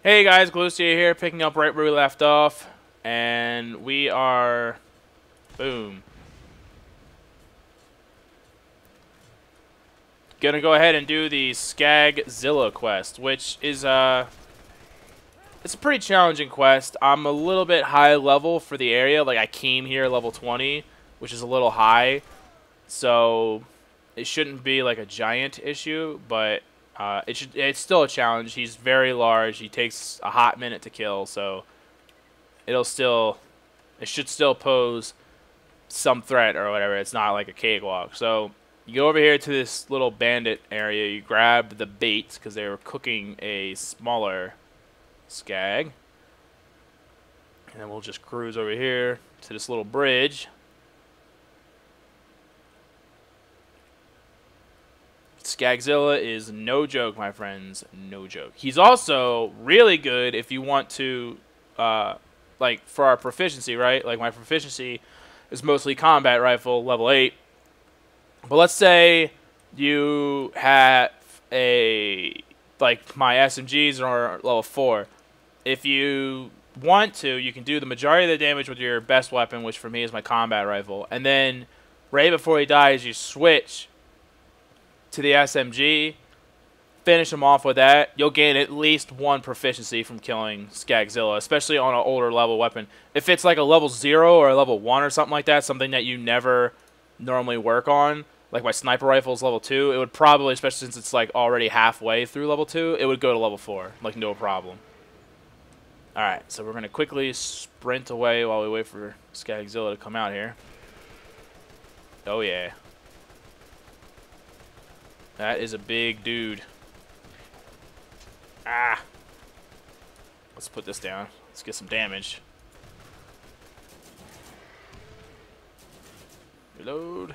Hey guys, Galucia here, picking up right where we left off, and we are, boom, gonna go ahead and do the Skagzilla quest, which is it's a pretty challenging quest. I'm a little bit high level for the area, like I came here level 20, which is a little high, so it shouldn't be like a giant issue, but it's still a challenge. He's very large. He takes a hot minute to kill, so it should still pose some threat or whatever. It's not like a cakewalk. So you go over here to this little bandit area. You grab the bait because they were cooking a smaller skag, and then we'll just cruise over here to this little bridge. Skagzilla is no joke, my friends. No joke. He's also really good if you want to, like, for our proficiency, right? Like, my proficiency is mostly combat rifle, level 8. But let's say you have like, my SMGs are level 4. If you want to, you can do the majority of the damage with your best weapon, which for me is my combat rifle. And then, right before he dies, you switch to the SMG, finish him off with that. You'll gain at least 1 proficiency from killing Skagzilla, especially on an older level weapon. If it's like a level 0 or a level 1 or something like that, something that you never normally work on, like my sniper rifle is level 2, it would probably, especially since it's like already halfway through level 2, it would go to level 4, like no problem. Alright, so we're going to quickly sprint away while we wait for Skagzilla to come out here. Oh yeah. That is a big dude. Ah. Let's put this down. Let's get some damage. Reload.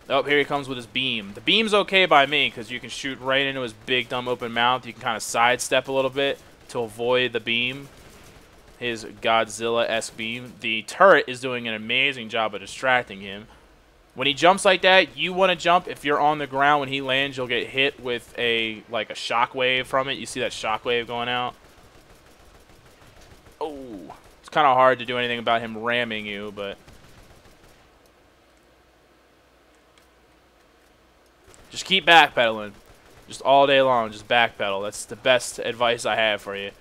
Oh, here he comes with his beam. The beam's okay by me because you can shoot right into his big, dumb, open mouth. You can kind of sidestep a little bit to avoid the beam. His Godzilla-esque beam. The turret is doing an amazing job of distracting him. When he jumps like that, you want to jump. If you're on the ground when he lands, you'll get hit with a shockwave from it. You see that shockwave going out? Oh, it's kind of hard to do anything about him ramming you, but just keep backpedaling. Just all day long, just backpedal. That's the best advice I have for you.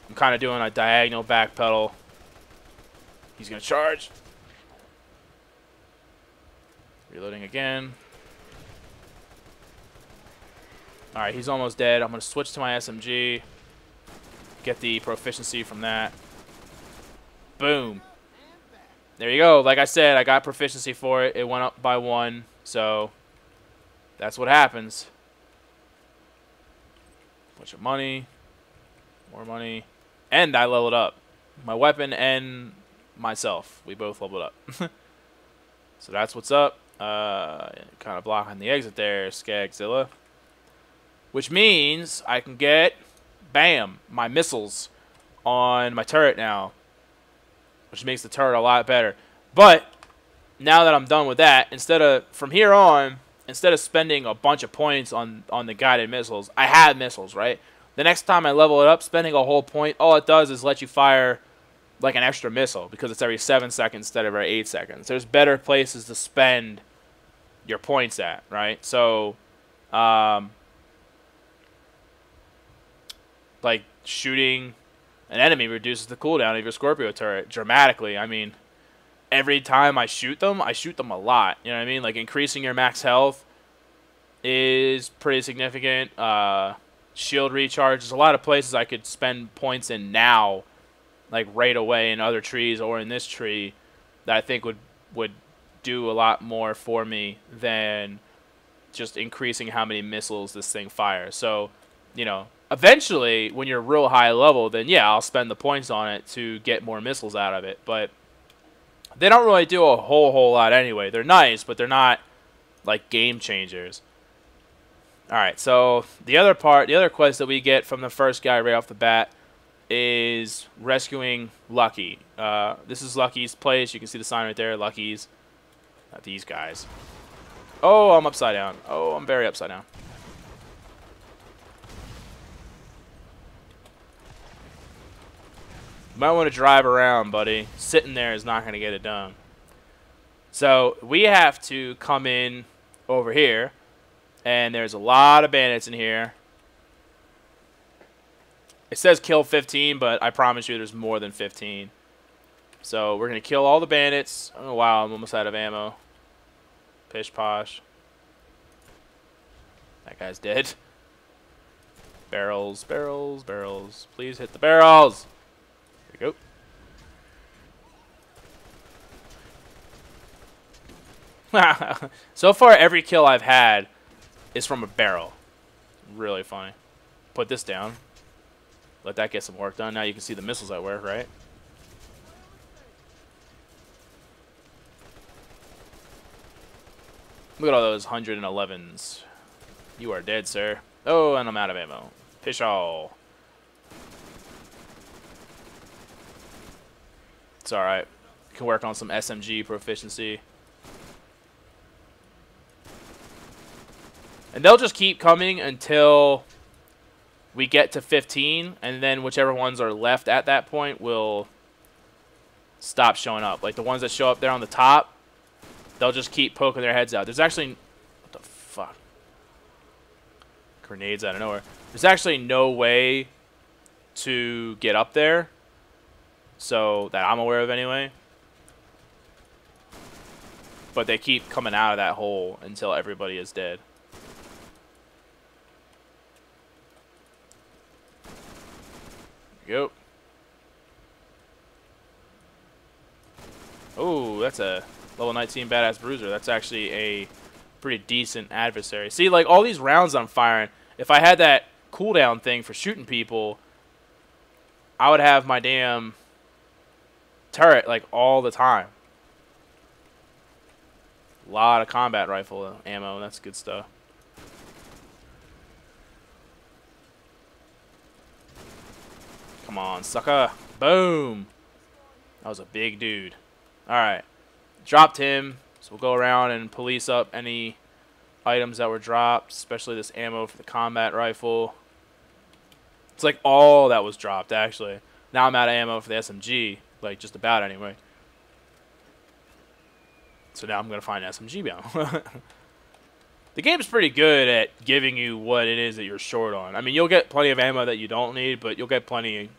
I'm kind of doing a diagonal backpedal. He's going to charge. Reloading again. Alright, he's almost dead. I'm going to switch to my SMG. Get the proficiency from that. Boom. There you go. Like I said, I got proficiency for it. It went up by 1. So, that's what happens. Bunch of money. More money. And I leveled up. My weapon and myself. We both leveled up. So that's what's up. Kind of blocking the exit there, Skagzilla. Which means I can get, bam, my missiles on my turret now. Which makes the turret a lot better. But, now that I'm done with that, from here on, instead of spending a bunch of points on the guided missiles, I have missiles, right? The next time I level it up, spending a whole point, all it does is let you fire like an extra missile because it's every 7 seconds instead of every 8 seconds. There's better places to spend your points at, right? So, like shooting an enemy reduces the cooldown of your Scorpio turret dramatically. I mean, every time I shoot them a lot. You know what I mean? Like increasing your max health is pretty significant. Shield recharge. There's a lot of places I could spend points in now, like right away in other trees or in this tree, that I think would do a lot more for me than just increasing how many missiles this thing fires. So, you know, eventually when you're real high level, then yeah, I'll spend the points on it to get more missiles out of it. But they don't really do a whole lot anyway. They're nice, but they're not like game changers. Alright, so the other quest that we get from the first guy right off the bat is rescuing Lucky. This is Lucky's place. You can see the sign right there, Lucky's. Not these guys. Oh, I'm upside down. Oh, I'm very upside down. might want to drive around, buddy. Sitting there is not going to get it done. So we have to come in over here, and there's a lot of bandits in here. It says kill 15, but I promise you there's more than 15. So we're going to kill all the bandits. Oh, wow, I'm almost out of ammo. Pish posh. That guy's dead. Barrels, barrels, barrels. Please hit the barrels. There we go. So far, every kill I've had is from a barrel. Really funny. Put this down. Let that get some work done. Now you can see the missiles at work, right? Look at all those 111s. You are dead, sir. Oh, and I'm out of ammo. Fish all. It's alright. Can work on some SMG proficiency. And they'll just keep coming until we get to 15, and then whichever ones are left at that point will stop showing up. Like the ones that show up there on the top, they'll just keep poking their heads out. There's actually... What the fuck? Grenades out of nowhere. There's actually no way to get up there, so that I'm aware of anyway. But they keep coming out of that hole until everybody is dead. Go. Oh, that's a level 19 badass bruiser. That's actually a pretty decent adversary. See, like all these rounds I'm firing, if I had that cooldown thing for shooting people, I would have my damn turret like all the time. A lot of combat rifle ammo. That's good stuff. Come on, sucker. Boom. That was a big dude. Alright. Dropped him. So we'll go around and police up any items that were dropped, especially this ammo for the combat rifle. It's like all that was dropped, actually. Now I'm out of ammo for the SMG. Like, just about anyway. So now I'm going to find SMG ammo. The game's pretty good at giving you what it is that you're short on. I mean, you'll get plenty of ammo that you don't need, but you'll get plenty.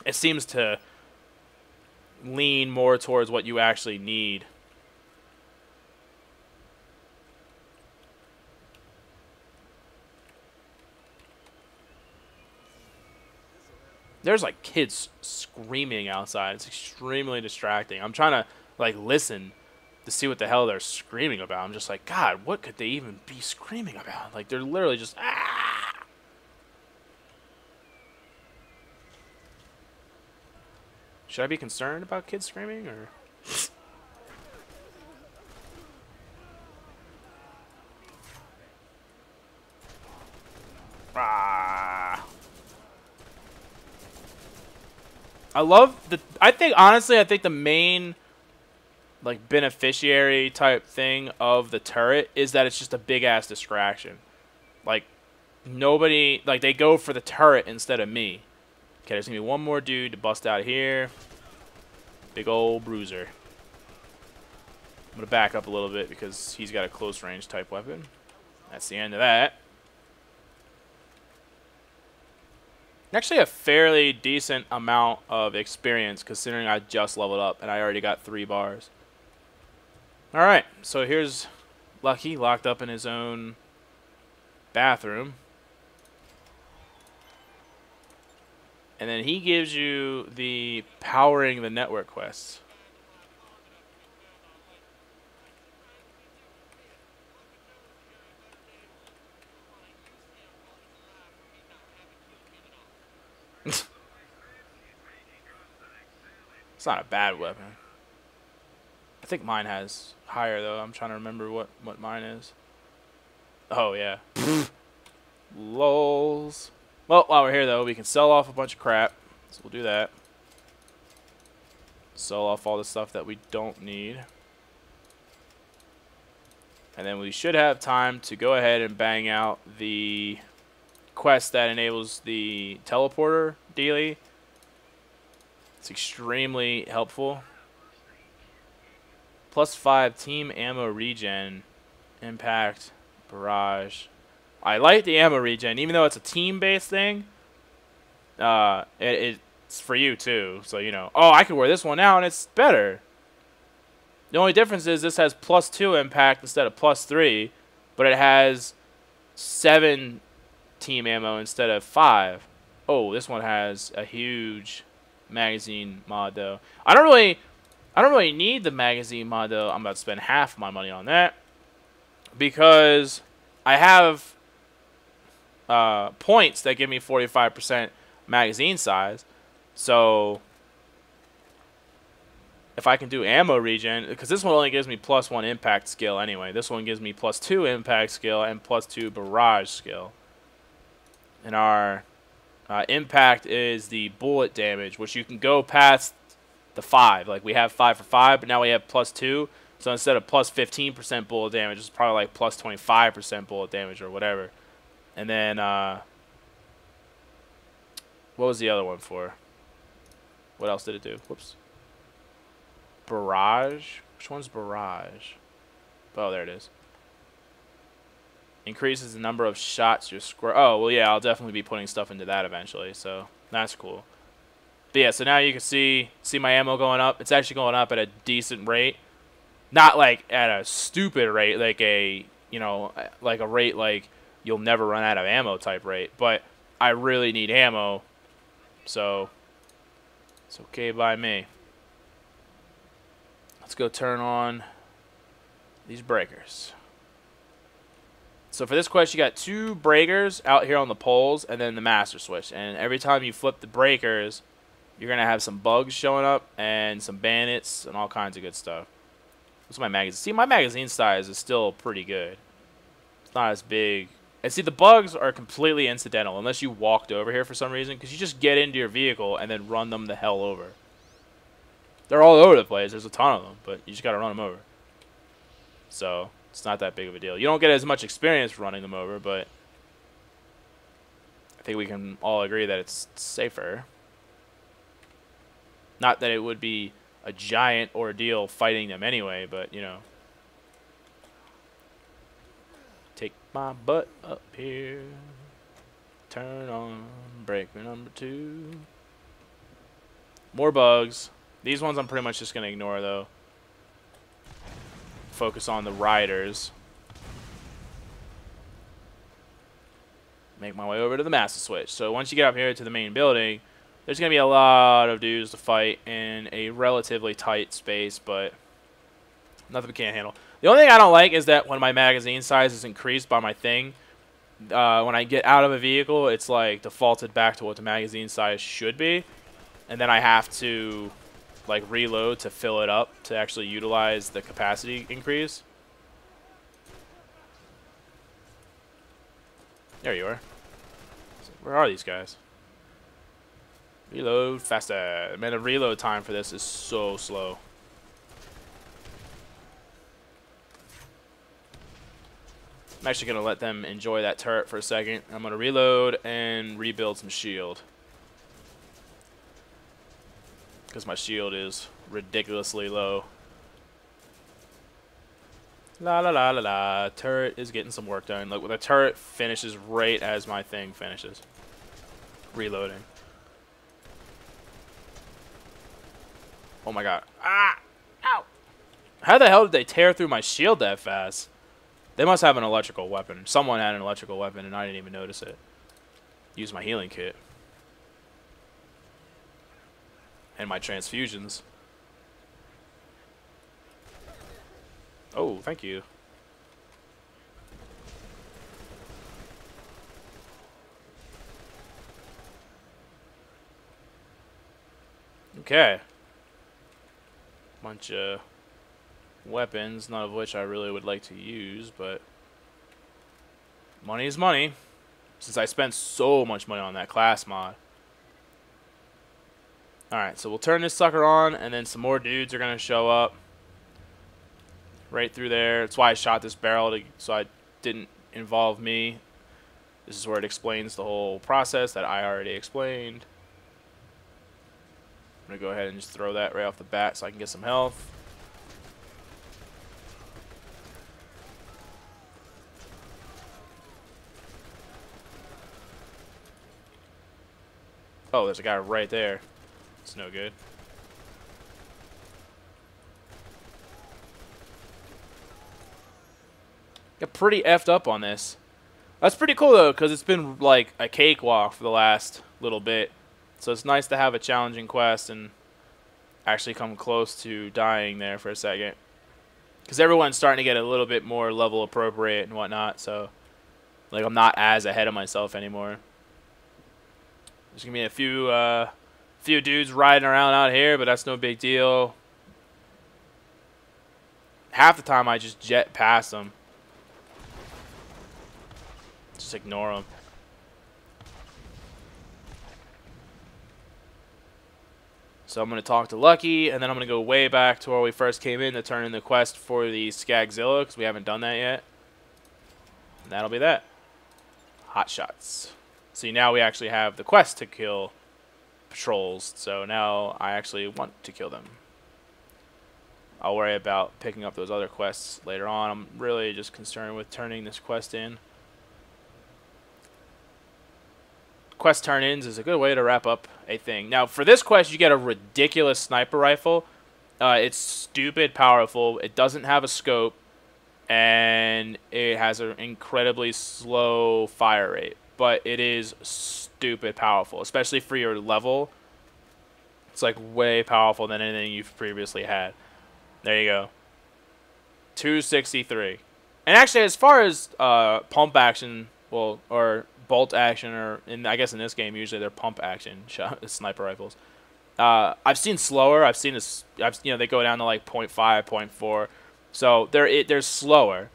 It seems to lean more towards what you actually need. There's like kids screaming outside. It's extremely distracting. I'm trying to like listen to see what the hell they're screaming about. I'm just like, God, what could they even be screaming about? Like, they're literally just, ah! Should I be concerned about kids screaming, or? Ah. I love the, honestly, I think the main like beneficiary type thing of the turret is that it's just a big ass distraction. Like nobody, like they go for the turret instead of me. Okay, there's gonna be one more dude to bust out here. Big old bruiser. I'm gonna back up a little bit because he's got a close range type weapon. That's the end of that. Actually a fairly decent amount of experience considering I just leveled up and I already got 3 bars. Alright, so here's Lucky locked up in his own bathroom. And then he gives you the powering the network quests. It's not a bad weapon. I think mine has higher though. I'm trying to remember what mine is. Oh yeah. Lols. Well, while we're here though, we can sell off a bunch of crap. So we'll do that. Sell off all the stuff that we don't need. And then we should have time to go ahead and bang out the quest that enables the teleporter daily. It's extremely helpful. +5 team ammo regen, impact, barrage. I like the ammo regen, even though it's a team-based thing. It's for you too, so you know. Oh, I can wear this one now, and it's better. The only difference is this has +2 impact instead of +3, but it has 7 team ammo instead of 5. Oh, this one has a huge magazine mod though. I don't really need the magazine mod though. I'm about to spend half my money on that because I have points that give me 45% magazine size. So if I can do ammo regen, because this one only gives me +1 impact skill anyway. This one gives me +2 impact skill and +2 barrage skill. And our impact is the bullet damage, which you can go past the 5. Like we have 5 for 5, but now we have +2. So instead of +15% bullet damage, it's probably like +25% bullet damage or whatever. And then what was the other one for? What else did it do? Whoops. Barrage? Which one's barrage? Oh, there it is. Increases the number of shots your square. Oh, well, yeah, I'll definitely be putting stuff into that eventually, so that's cool. But yeah, so now you can see my ammo going up. It's actually going up at a decent rate. Not like at a stupid rate, like a, you know, like a rate like you'll never run out of ammo type rate. But I really need ammo, so it's okay by me. Let's go turn on these breakers. So for this quest, you got 2 breakers out here on the poles and then the master switch. And every time you flip the breakers, you're going to have some bugs showing up and some bandits and all kinds of good stuff. What's my magazine? See, my magazine size is still pretty good. It's not as big. And see, the bugs are completely incidental unless you walked over here for some reason, because you just get into your vehicle and then run them the hell over. They're all over the place. There's a ton of them, but you just got to run them over. So it's not that big of a deal. You don't get as much experience running them over, but I think we can all agree that it's safer. Not that it would be a giant ordeal fighting them anyway, but, you know. Take my butt up here. Turn on breaker number 2. More bugs. These ones I'm pretty much just going to ignore, though. Focus on the riders. Make my way over to the master switch. So once you get up here to the main building, there's going to be a lot of dudes to fight in a relatively tight space, but nothing we can't handle. The only thing I don't like is that when my magazine size is increased by my thing, when I get out of a vehicle, it's like defaulted back to what the magazine size should be, and then I have to like reload to fill it up to actually utilize the capacity increase. There you are. So where are these guys? Reload faster. Man, the reload time for this is so slow. I'm actually going to let them enjoy that turret for a second. I'm going to reload and rebuild some shield. Because my shield is ridiculously low. La la la la la. Turret is getting some work done. Look, the turret finishes right as my thing finishes. Reloading. Oh my god. Ah! Ow! How the hell did they tear through my shield that fast? They must have an electrical weapon. Someone had an electrical weapon and I didn't even notice it. Use my healing kit. And my transfusions. Oh, thank you. Okay. Bunch of weapons, none of which I really would like to use, but money is money. Since I spent so much money on that class mod. Alright, so we'll turn this sucker on, and then some more dudes are going to show up. Right through there. That's why I shot this barrel, so it didn't involve me. This is where it explains the whole process that I already explained. I'm going to go ahead and just throw that right off the bat so I can get some health. Oh, there's a guy right there. It's no good. Got pretty effed up on this. That's pretty cool, though, because it's been like a cakewalk for the last little bit. So it's nice to have a challenging quest and actually come close to dying there for a second. Because everyone's starting to get a little bit more level appropriate and whatnot. So, like, I'm not as ahead of myself anymore. There's going to be a few dudes riding around out here, but that's no big deal. Half the time I just jet past them. Just ignore them. So I'm going to talk to Lucky, and then I'm going to go way back to where we first came in to turn in the quest for the skagzilla, because we haven't done that yet. And that'll be that. Hot shots. See, now we actually have the quest to kill patrols, so now I actually want to kill them. I'll worry about picking up those other quests later on. I'm really just concerned with turning this quest in. Quest turn-ins is a good way to wrap up a thing. Now, for this quest, you get a ridiculous sniper rifle. It's stupid powerful. It doesn't have a scope, and it has an incredibly slow fire rate. But it is stupid powerful, especially for your level. It's like way powerful than anything you've previously had. There you go. 263. And actually, as far as pump action, well, or bolt action, or I guess in this game usually they're pump action sniper rifles. I've seen slower. I've seen this. They go down to like 0.5, 0.4. So they're slower.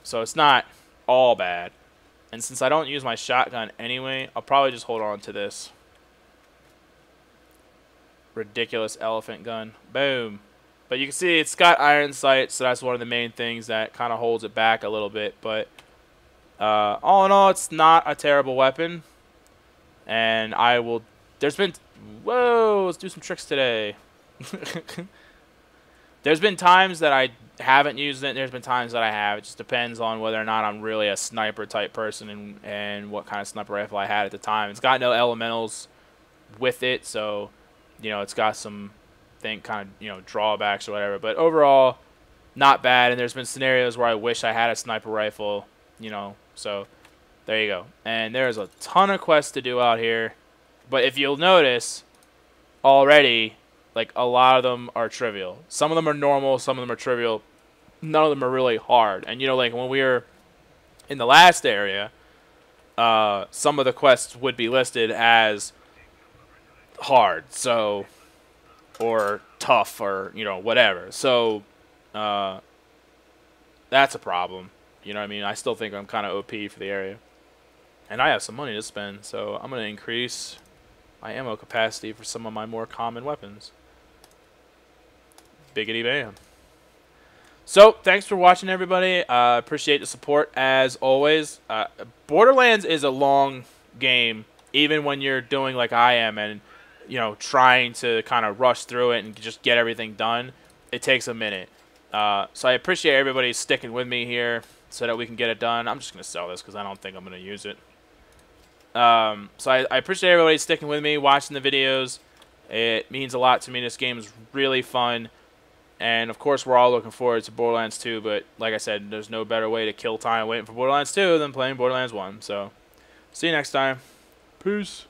So it's not all bad. And since I don't use my shotgun anyway, I'll probably just hold on to this ridiculous elephant gun. Boom. But you can see it's got iron sights, so that's one of the main things that kind of holds it back a little bit. But all in all, it's not a terrible weapon. And I will... There's been... Whoa, let's do some tricks today. There's been times that I haven't used it, and there's been times that I have. It just depends on whether or not I'm really a sniper type person and what kind of sniper rifle I had at the time. It's got no elementals with it, so it's got some kind of drawbacks or whatever. But overall, not bad. And there's been scenarios where I wish I had a sniper rifle, So there you go. And there's a ton of quests to do out here. But if you'll notice already, like, a lot of them are trivial. Some of them are normal, some of them are trivial. None of them are really hard. And, like, when we were in the last area, some of the quests would be listed as hard, so, or tough, or, whatever. So, that's a problem. You know what I mean? I still think I'm kind of OP for the area. And I have some money to spend, so I'm going to increase my ammo capacity for some of my more common weapons. Biggity bam. So, thanks for watching, everybody. Appreciate the support, as always. Borderlands is a long game, even when you're doing like I am and, trying to kind of rush through it and just get everything done. It takes a minute. So I appreciate everybody sticking with me here so that we can get it done. I'm just going to sell this because I don't think I'm going to use it. So I appreciate everybody sticking with me, watching the videos. It means a lot to me. This game is really fun. And, of course, we're all looking forward to Borderlands 2. But, like I said, there's no better way to kill time waiting for Borderlands 2 than playing Borderlands 1. So, see you next time. Peace.